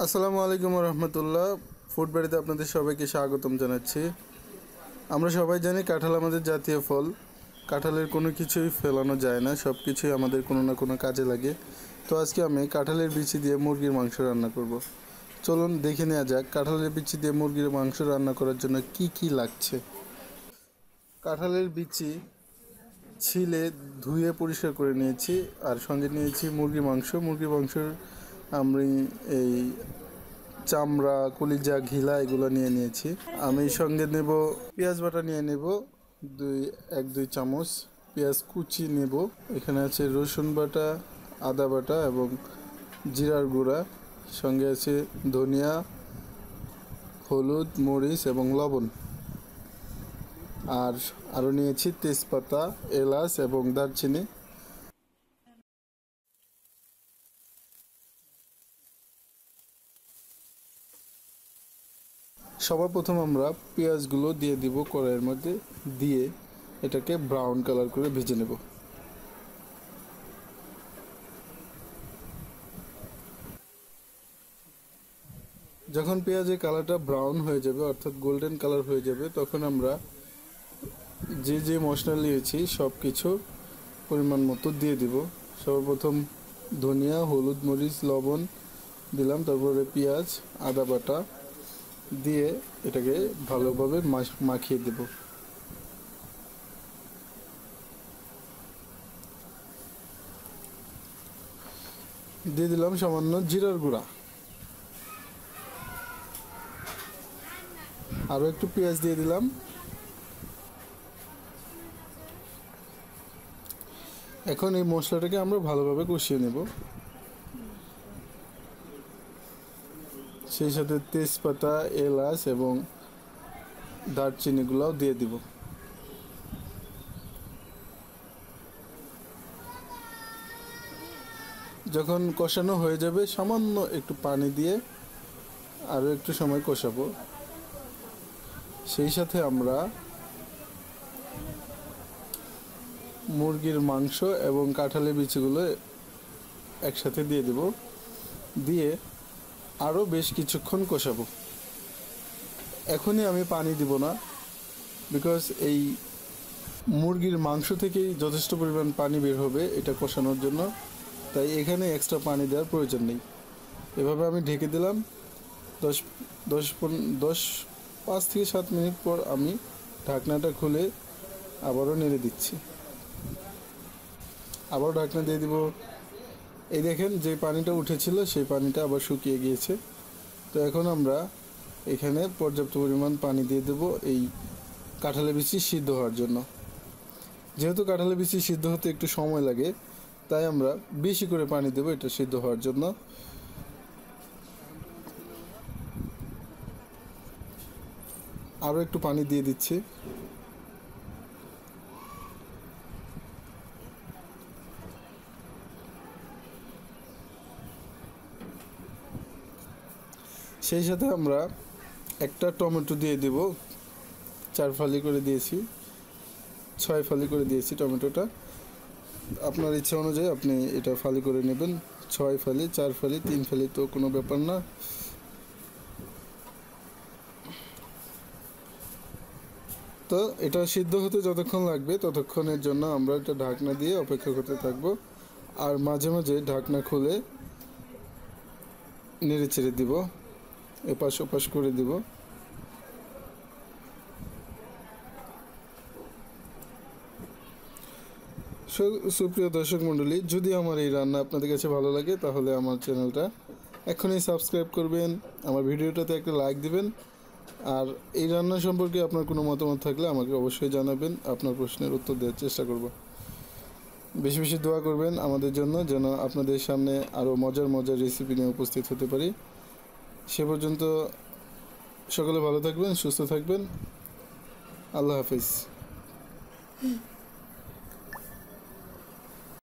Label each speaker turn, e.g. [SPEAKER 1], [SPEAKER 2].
[SPEAKER 1] আসসালামু আলাইকুম রহমতুল্লাহ। ফুড বাড়িতে আপনাদের সবাইকে স্বাগতম জানাচ্ছি। আমরা সবাই জানি কাঁঠাল আমাদের জাতীয় ফল। কাঁঠালের কোনো কিছুই ফেলানো যায় না, সব কিছুই আমাদের কোনো না কোনো কাজে লাগে। তো আজকে আমি কাঁঠালের বিচি দিয়ে মুরগির মাংস রান্না করব। চলুন দেখে নেওয়া যাক কাঁঠালের বিচি দিয়ে মুরগির মাংস রান্না করার জন্য কি কি লাগছে। কাঁঠালের বিচি ছিলে ধুয়ে পরিষ্কার করে নিয়েছি, আর সঙ্গে নিয়েছি মুরগির মাংস। মুরগির মাংসের আমি এই চামড়া, কলিজা, ঘিলা এগুলো নিয়ে নিয়েছি। আমি সঙ্গে নেব পেঁয়াজ বাটা, নিয়ে নেব 1-2 চামচ। পেঁয়াজ কুচি নেব। এখানে আছে রসুন বাটা, আদা বাটা এবং জিরার গুঁড়া। সঙ্গে আছে ধনিয়া, হলুদ, মরিচ এবং লবণ। আর আরও নিয়েছি তেজপাতা, এলাচ এবং দারচিনি। সবার প্রথম আমরা পেঁয়াজগুলো দিয়ে দিব কড়াইয়ের মধ্যে, দিয়ে এটাকে ব্রাউন কালার করে ভেজে নেব। যখন পেঁয়াজের কালারটা ব্রাউন হয়ে যাবে, অর্থাৎ গোল্ডেন কালার হয়ে যাবে, তখন আমরা যে যে মশলা নিয়েছি সব কিছু পরিমাণ মতো দিয়ে দিব। সর্বপ্রথম ধনিয়া, হলুদ, মরিচ, লবণ দিলাম, তারপরে পেঁয়াজ, আদা বাটা দিয়ে এটাকে ভালোভাবে মাখিয়ে দেব। দিয়ে দিলাম সামান্য জিরার গুঁড়া। আরও একটু পেঁয়াজ দিয়ে দিলাম। এখন এই মশলাটাকে আমরা ভালোভাবে কষিয়ে নেব। সেই সাথে তেজপাতা, এলাচ এবং দারচিনিগুলোও দিয়ে দিব। যখন কষানো হয়ে যাবে, সামান্য একটু পানি দিয়ে আরও একটু সময় কষাবো। সেই সাথে আমরা মুরগির মাংস এবং কাঁঠালের বিচিগুলো একসাথে দিয়ে দেব, দিয়ে আরও বেশ কিছুক্ষণ কষাবো। এখনই আমি পানি দিব না, বিকজ এই মুরগির মাংস থেকেই যথেষ্ট পরিমাণ পানি বের হবে এটা কষানোর জন্য, তাই এখানে এক্সট্রা পানি দেওয়ার প্রয়োজন নেই। এভাবে আমি ঢেকে দিলাম। 5 থেকে 7 মিনিট পর আমি ঢাকনাটা খুলে আবারও নেড়ে দিচ্ছি। আবারও ঢাকনা দিয়ে দিব। এই দেখেন যে পানিটা উঠেছিল সেই পানিটা আবার শুকিয়ে গিয়েছে। তো এখন আমরা এখানে পর্যাপ্ত পরিমাণ পানি দিয়ে দেব এই কাঁঠালের বিচি সিদ্ধ হওয়ার জন্য। যেহেতু কাঁঠালের বিচি সিদ্ধ হতে একটু সময় লাগে, তাই আমরা বেশি করে পানি দেব এটা সিদ্ধ হওয়ার জন্য। আরও একটু পানি দিয়ে দিচ্ছি। সেই সাথে আমরা একটা টমেটো দিয়ে দেব। 4 ফালি করে দিয়েছি, 6 ফালি করে দিয়েছি টমেটোটা। আপনার ইচ্ছা অনুযায়ী আপনি এটা ফালি করে নেবেন। 6 ফালি, 4 ফালি, 3 ফালি তো কোনো ব্যাপার না। তো এটা সিদ্ধ হতে যতক্ষণ লাগবে ততক্ষণের জন্য আমরা এটা ঢাকনা দিয়ে অপেক্ষা করতে থাকবো, আর মাঝে মাঝে ঢাকনা খুলে নেড়ে চেড়ে দিব, এপাশ ওপাশ করে দিব। সুপ্রিয় দর্শক মণ্ডলী, যদি আমার এই রান্না আপনাদের কাছে ভালো লাগে তাহলে আমার চ্যানেলটা এখনই সাবস্ক্রাইব করবেন, আমার ভিডিওটাতে একটা লাইক দিবেন, আর এই রান্না সম্পর্কে আপনার কোনো মতামত থাকলে আমাকে অবশ্যই জানাবেন। আপনার প্রশ্নের উত্তর দেওয়ার চেষ্টা করব। বেশি বেশি দোয়া করবেন আমাদের জন্য, যেন আপনাদের সামনে আরও মজার মজার রেসিপি নিয়ে উপস্থিত হতে পারি। সে পর্যন্ত সকলে ভালো থাকবেন, সুস্থ থাকবেন। আল্লাহ হাফিজ।